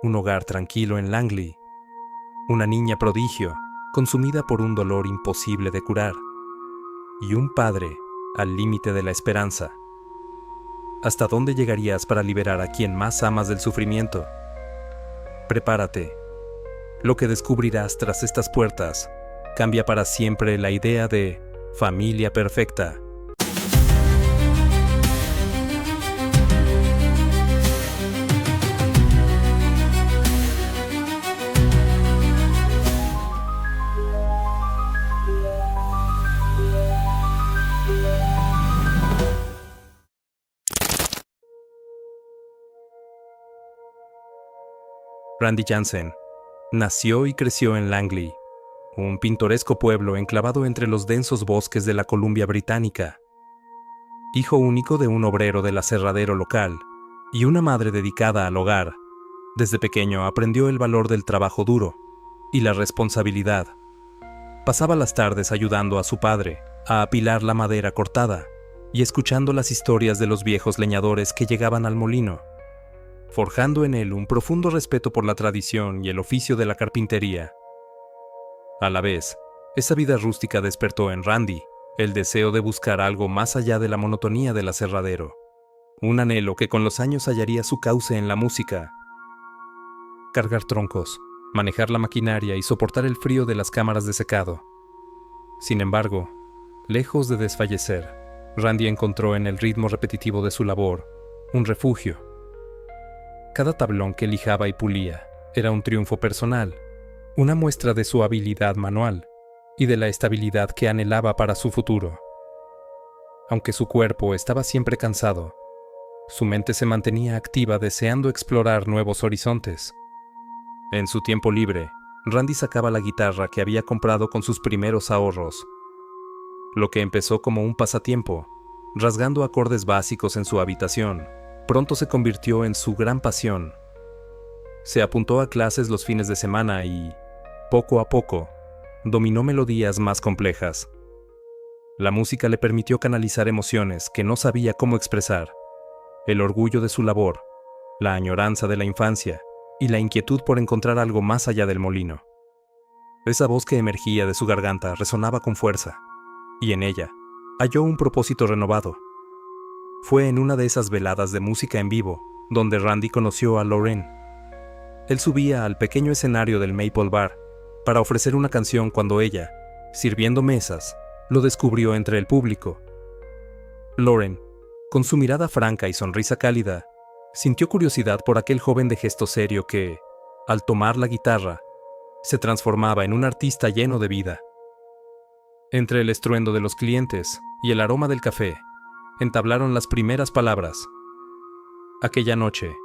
un hogar tranquilo en Langley, una niña prodigio, consumida por un dolor imposible de curar, y un padre al límite de la esperanza. ¿Hasta dónde llegarías para liberar a quien más amas del sufrimiento? Prepárate. Lo que descubrirás tras estas puertas cambia para siempre la idea de familia perfecta. Randy Jansen nació y creció en Langley, un pintoresco pueblo enclavado entre los densos bosques de la Columbia Británica. Hijo único de un obrero del aserradero local y una madre dedicada al hogar, desde pequeño aprendió el valor del trabajo duro y la responsabilidad. Pasaba las tardes ayudando a su padre a apilar la madera cortada y escuchando las historias de los viejos leñadores que llegaban al molino, forjando en él un profundo respeto por la tradición y el oficio de la carpintería. A la vez, esa vida rústica despertó en Randy el deseo de buscar algo más allá de la monotonía del aserradero, un anhelo que con los años hallaría su cauce en la música. Cargar troncos, manejar la maquinaria y soportar el frío de las cámaras de secado. Sin embargo, lejos de desfallecer, Randy encontró en el ritmo repetitivo de su labor un refugio. Cada tablón que lijaba y pulía era un triunfo personal, una muestra de su habilidad manual y de la estabilidad que anhelaba para su futuro. Aunque su cuerpo estaba siempre cansado, su mente se mantenía activa deseando explorar nuevos horizontes. En su tiempo libre, Randy sacaba la guitarra que había comprado con sus primeros ahorros. Lo que empezó como un pasatiempo, rasgando acordes básicos en su habitación, pronto se convirtió en su gran pasión. Se apuntó a clases los fines de semana y, poco a poco, dominó melodías más complejas. La música le permitió canalizar emociones que no sabía cómo expresar: el orgullo de su labor, la añoranza de la infancia y la inquietud por encontrar algo más allá del molino. Esa voz que emergía de su garganta resonaba con fuerza, y en ella halló un propósito renovado. Fue en una de esas veladas de música en vivo donde Randy conoció a Lauren. Él subía al pequeño escenario del Maple Bar para ofrecer una canción cuando ella, sirviendo mesas, lo descubrió entre el público. Lauren, con su mirada franca y sonrisa cálida, sintió curiosidad por aquel joven de gesto serio que, al tomar la guitarra, se transformaba en un artista lleno de vida. Entre el estruendo de los clientes y el aroma del café, entablaron las primeras palabras. Aquella noche,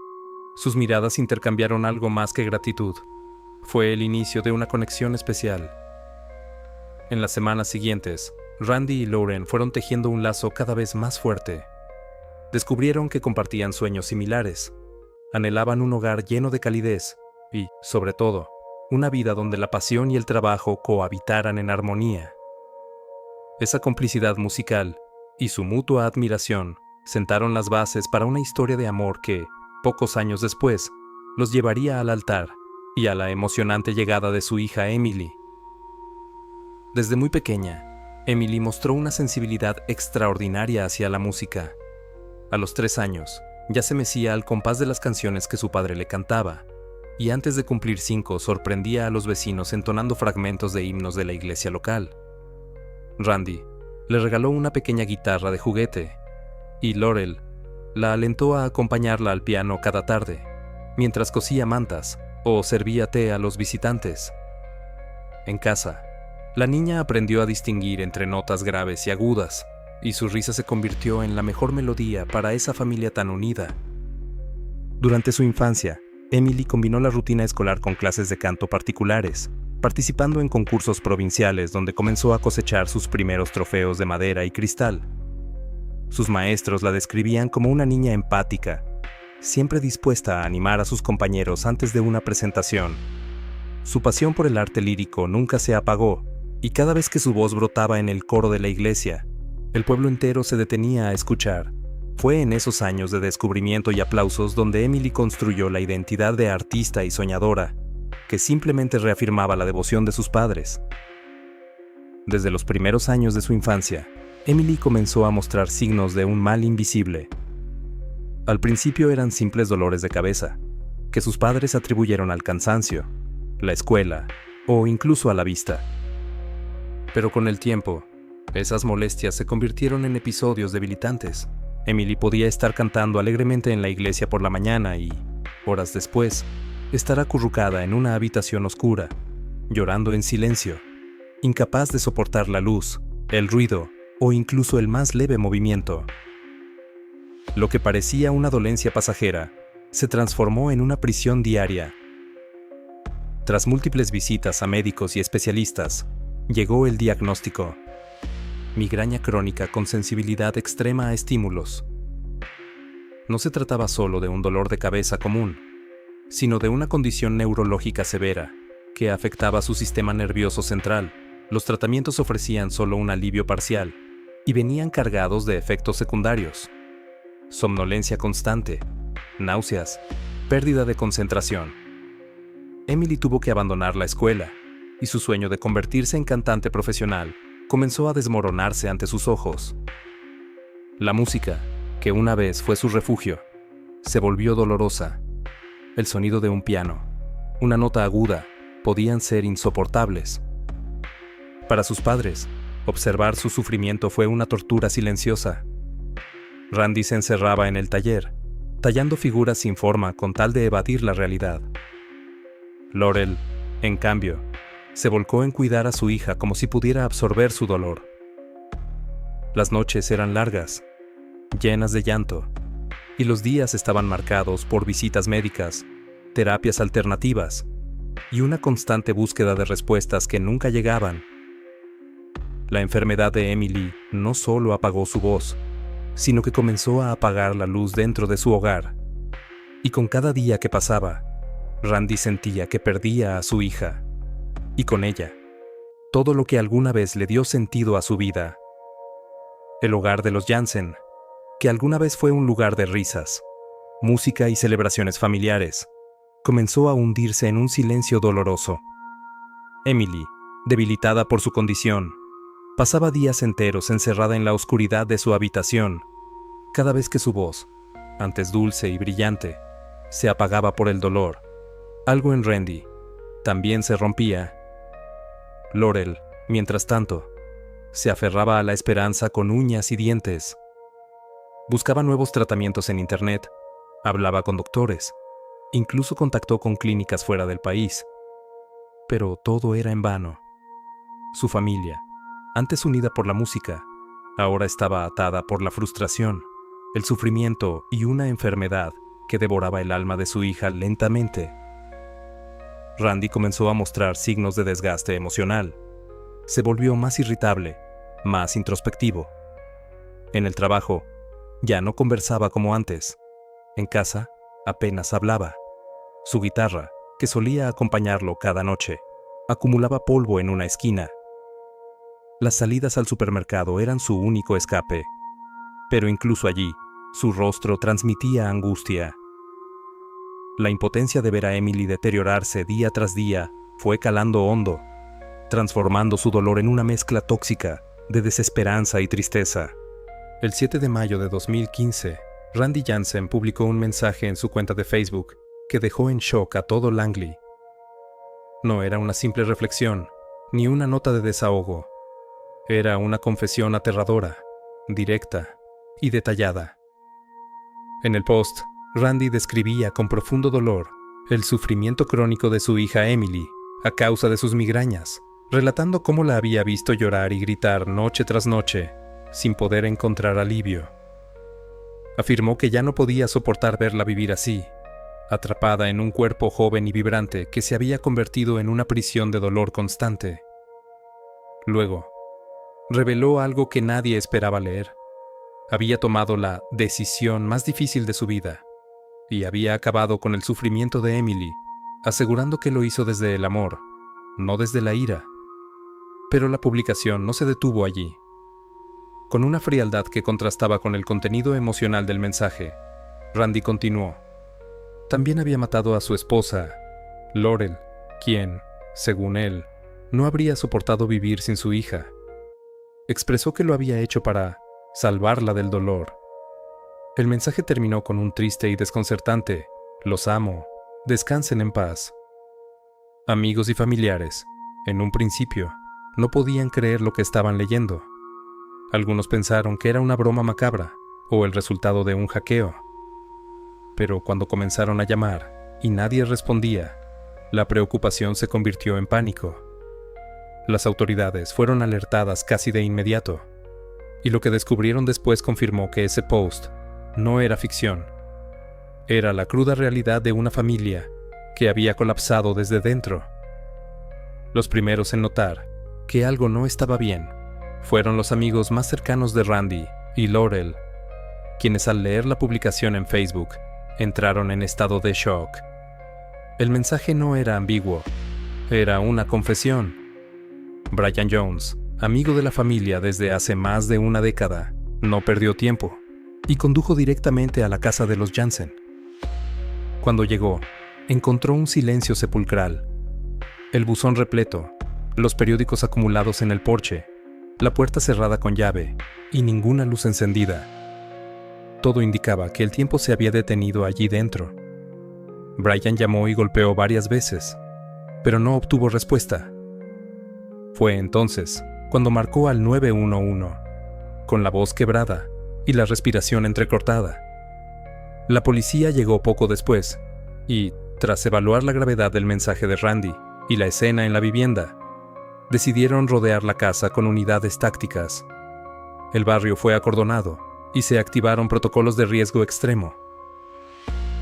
sus miradas intercambiaron algo más que gratitud. Fue el inicio de una conexión especial. En las semanas siguientes, Randy y Lauren fueron tejiendo un lazo cada vez más fuerte. Descubrieron que compartían sueños similares, anhelaban un hogar lleno de calidez y, sobre todo, una vida donde la pasión y el trabajo cohabitaran en armonía. Esa complicidad musical y su mutua admiración sentaron las bases para una historia de amor que, pocos años después, los llevaría al altar y a la emocionante llegada de su hija Emily. Desde muy pequeña, Emily mostró una sensibilidad extraordinaria hacia la música. A los 3 años, ya se mecía al compás de las canciones que su padre le cantaba, y antes de cumplir 5 sorprendía a los vecinos entonando fragmentos de himnos de la iglesia local. Randy le regaló una pequeña guitarra de juguete, y Laurel la alentó a acompañarla al piano cada tarde, mientras cosía mantas o servía té a los visitantes. En casa, la niña aprendió a distinguir entre notas graves y agudas, y su risa se convirtió en la mejor melodía para esa familia tan unida. Durante su infancia, Emily combinó la rutina escolar con clases de canto particulares, participando en concursos provinciales donde comenzó a cosechar sus primeros trofeos de madera y cristal. Sus maestros la describían como una niña empática, siempre dispuesta a animar a sus compañeros antes de una presentación. Su pasión por el arte lírico nunca se apagó, y cada vez que su voz brotaba en el coro de la iglesia, el pueblo entero se detenía a escuchar, Fue en esos años de descubrimiento y aplausos donde Emily construyó la identidad de artista y soñadora, que simplemente reafirmaba la devoción de sus padres. Desde los primeros años de su infancia, Emily comenzó a mostrar signos de un mal invisible. Al principio eran simples dolores de cabeza, que sus padres atribuyeron al cansancio, la escuela o incluso a la vista. Pero con el tiempo, esas molestias se convirtieron en episodios debilitantes. Emily podía estar cantando alegremente en la iglesia por la mañana y, horas después, estar acurrucada en una habitación oscura, llorando en silencio, incapaz de soportar la luz, el ruido o incluso el más leve movimiento. Lo que parecía una dolencia pasajera se transformó en una prisión diaria. Tras múltiples visitas a médicos y especialistas, llegó el diagnóstico: migraña crónica con sensibilidad extrema a estímulos. No se trataba solo de un dolor de cabeza común, sino de una condición neurológica severa que afectaba su sistema nervioso central. Los tratamientos ofrecían solo un alivio parcial y venían cargados de efectos secundarios: somnolencia constante, náuseas, pérdida de concentración. Emily tuvo que abandonar la escuela y su sueño de convertirse en cantante profesional comenzó a desmoronarse ante sus ojos. La música, que una vez fue su refugio, se volvió dolorosa. El sonido de un piano, una nota aguda, podían ser insoportables. Para sus padres, observar su sufrimiento fue una tortura silenciosa. Randy se encerraba en el taller, tallando figuras sin forma con tal de evadir la realidad. Laurel, en cambio, se volcó en cuidar a su hija como si pudiera absorber su dolor. Las noches eran largas, llenas de llanto, y los días estaban marcados por visitas médicas, terapias alternativas y una constante búsqueda de respuestas que nunca llegaban. La enfermedad de Emily no solo apagó su voz, sino que comenzó a apagar la luz dentro de su hogar. Y con cada día que pasaba, Randy sentía que perdía a su hija, y con ella, todo lo que alguna vez le dio sentido a su vida. El hogar de los Jansen, que alguna vez fue un lugar de risas, música y celebraciones familiares, comenzó a hundirse en un silencio doloroso. Emily, debilitada por su condición, pasaba días enteros encerrada en la oscuridad de su habitación, cada vez que su voz, antes dulce y brillante, se apagaba por el dolor. Algo en Randy también se rompía. Laurel, mientras tanto, se aferraba a la esperanza con uñas y dientes. Buscaba nuevos tratamientos en Internet, hablaba con doctores, incluso contactó con clínicas fuera del país. Pero todo era en vano. Su familia, antes unida por la música, ahora estaba atada por la frustración, el sufrimiento y una enfermedad que devoraba el alma de su hija lentamente. Randy comenzó a mostrar signos de desgaste emocional. Se volvió más irritable, más introspectivo. En el trabajo, ya no conversaba como antes. En casa, apenas hablaba. Su guitarra, que solía acompañarlo cada noche, acumulaba polvo en una esquina. Las salidas al supermercado eran su único escape. Pero incluso allí, su rostro transmitía angustia. La impotencia de ver a Emily deteriorarse día tras día fue calando hondo, transformando su dolor en una mezcla tóxica de desesperanza y tristeza. El 7 de mayo de 2015, Randy Jansen publicó un mensaje en su cuenta de Facebook que dejó en shock a todo Langley. No era una simple reflexión, ni una nota de desahogo. Era una confesión aterradora, directa y detallada. En el post, Randy describía con profundo dolor el sufrimiento crónico de su hija Emily a causa de sus migrañas, relatando cómo la había visto llorar y gritar noche tras noche, sin poder encontrar alivio. Afirmó que ya no podía soportar verla vivir así, atrapada en un cuerpo joven y vibrante que se había convertido en una prisión de dolor constante. Luego, reveló algo que nadie esperaba leer. Había tomado la decisión más difícil de su vida y había acabado con el sufrimiento de Emily, asegurando que lo hizo desde el amor, no desde la ira. Pero la publicación no se detuvo allí. Con una frialdad que contrastaba con el contenido emocional del mensaje, Randy continuó. También había matado a su esposa, Laurel, quien, según él, no habría soportado vivir sin su hija. Expresó que lo había hecho para salvarla del dolor. El mensaje terminó con un triste y desconcertante: los amo, descansen en paz. Amigos y familiares, en un principio, no podían creer lo que estaban leyendo. Algunos pensaron que era una broma macabra o el resultado de un hackeo. Pero cuando comenzaron a llamar y nadie respondía, la preocupación se convirtió en pánico. Las autoridades fueron alertadas casi de inmediato, y lo que descubrieron después confirmó que ese post no era ficción. Era la cruda realidad de una familia que había colapsado desde dentro. Los primeros en notar que algo no estaba bien fueron los amigos más cercanos de Randy y Laurel, quienes al leer la publicación en Facebook entraron en estado de shock. El mensaje no era ambiguo, era una confesión. Brian Jones, amigo de la familia desde hace más de una década, no perdió tiempo y condujo directamente a la casa de los Jansen. Cuando llegó, encontró un silencio sepulcral. El buzón repleto, los periódicos acumulados en el porche, la puerta cerrada con llave y ninguna luz encendida. Todo indicaba que el tiempo se había detenido allí dentro. Brian llamó y golpeó varias veces, pero no obtuvo respuesta. Fue entonces cuando marcó al 911, con la voz quebrada y la respiración entrecortada. La policía llegó poco después y, tras evaluar la gravedad del mensaje de Randy y la escena en la vivienda, decidieron rodear la casa con unidades tácticas. El barrio fue acordonado y se activaron protocolos de riesgo extremo.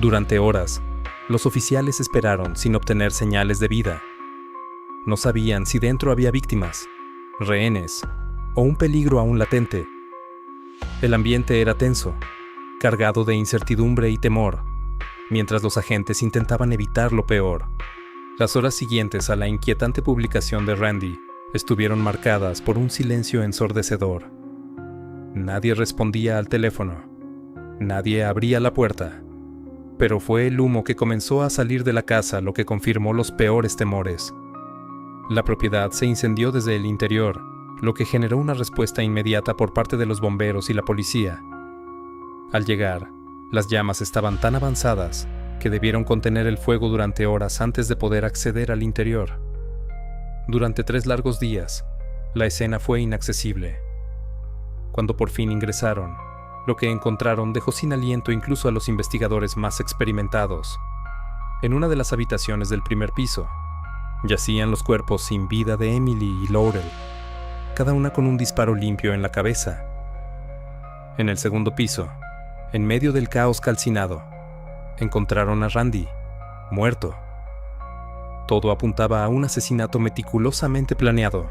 Durante horas, los oficiales esperaron sin obtener señales de vida. No sabían si dentro había víctimas, rehenes o un peligro aún latente. El ambiente era tenso, cargado de incertidumbre y temor, mientras los agentes intentaban evitar lo peor. Las horas siguientes a la inquietante publicación de Randy estuvieron marcadas por un silencio ensordecedor. Nadie respondía al teléfono, nadie abría la puerta, pero fue el humo que comenzó a salir de la casa lo que confirmó los peores temores. La propiedad se incendió desde el interior, lo que generó una respuesta inmediata por parte de los bomberos y la policía. Al llegar, las llamas estaban tan avanzadas que debieron contener el fuego durante horas antes de poder acceder al interior. Durante 3 largos días, la escena fue inaccesible. Cuando por fin ingresaron, lo que encontraron dejó sin aliento incluso a los investigadores más experimentados. En una de las habitaciones del primer piso, yacían los cuerpos sin vida de Emily y Laurel, cada una con un disparo limpio en la cabeza. En el segundo piso, en medio del caos calcinado, encontraron a Randy, muerto. Todo apuntaba a un asesinato meticulosamente planeado.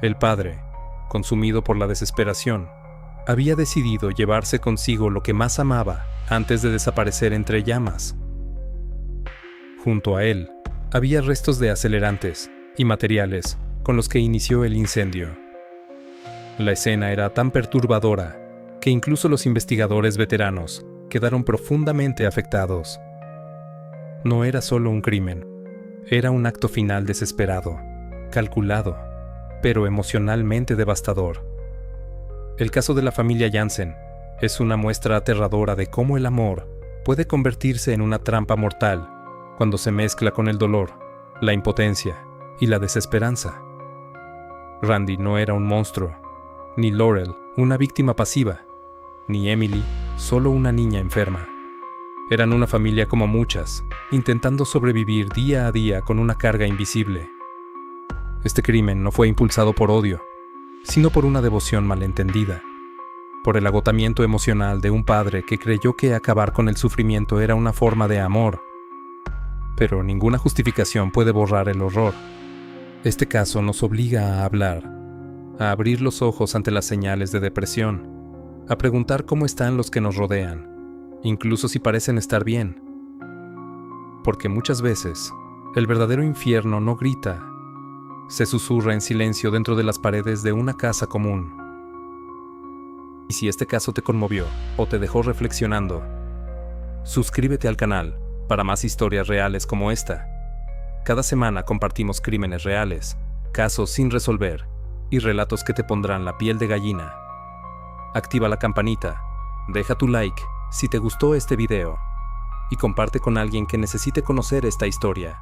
El padre, consumido por la desesperación, había decidido llevarse consigo lo que más amaba antes de desaparecer entre llamas. Junto a él, había restos de acelerantes y materiales con los que inició el incendio. La escena era tan perturbadora que incluso los investigadores veteranos quedaron profundamente afectados. No era solo un crimen, era un acto final desesperado, calculado, pero emocionalmente devastador. El caso de la familia Jansen es una muestra aterradora de cómo el amor puede convertirse en una trampa mortal cuando se mezcla con el dolor, la impotencia y la desesperanza. Randy no era un monstruo, ni Laurel una víctima pasiva, ni Emily solo una niña enferma. Eran una familia como muchas, intentando sobrevivir día a día con una carga invisible. Este crimen no fue impulsado por odio, sino por una devoción malentendida, por el agotamiento emocional de un padre que creyó que acabar con el sufrimiento era una forma de amor. Pero ninguna justificación puede borrar el horror. Este caso nos obliga a hablar, a abrir los ojos ante las señales de depresión, a preguntar cómo están los que nos rodean, incluso si parecen estar bien. Porque muchas veces, el verdadero infierno no grita, se susurra en silencio dentro de las paredes de una casa común. Y si este caso te conmovió o te dejó reflexionando, suscríbete al canal para más historias reales como esta. Cada semana compartimos crímenes reales, casos sin resolver y relatos que te pondrán la piel de gallina. Activa la campanita, deja tu like si te gustó este video y comparte con alguien que necesite conocer esta historia.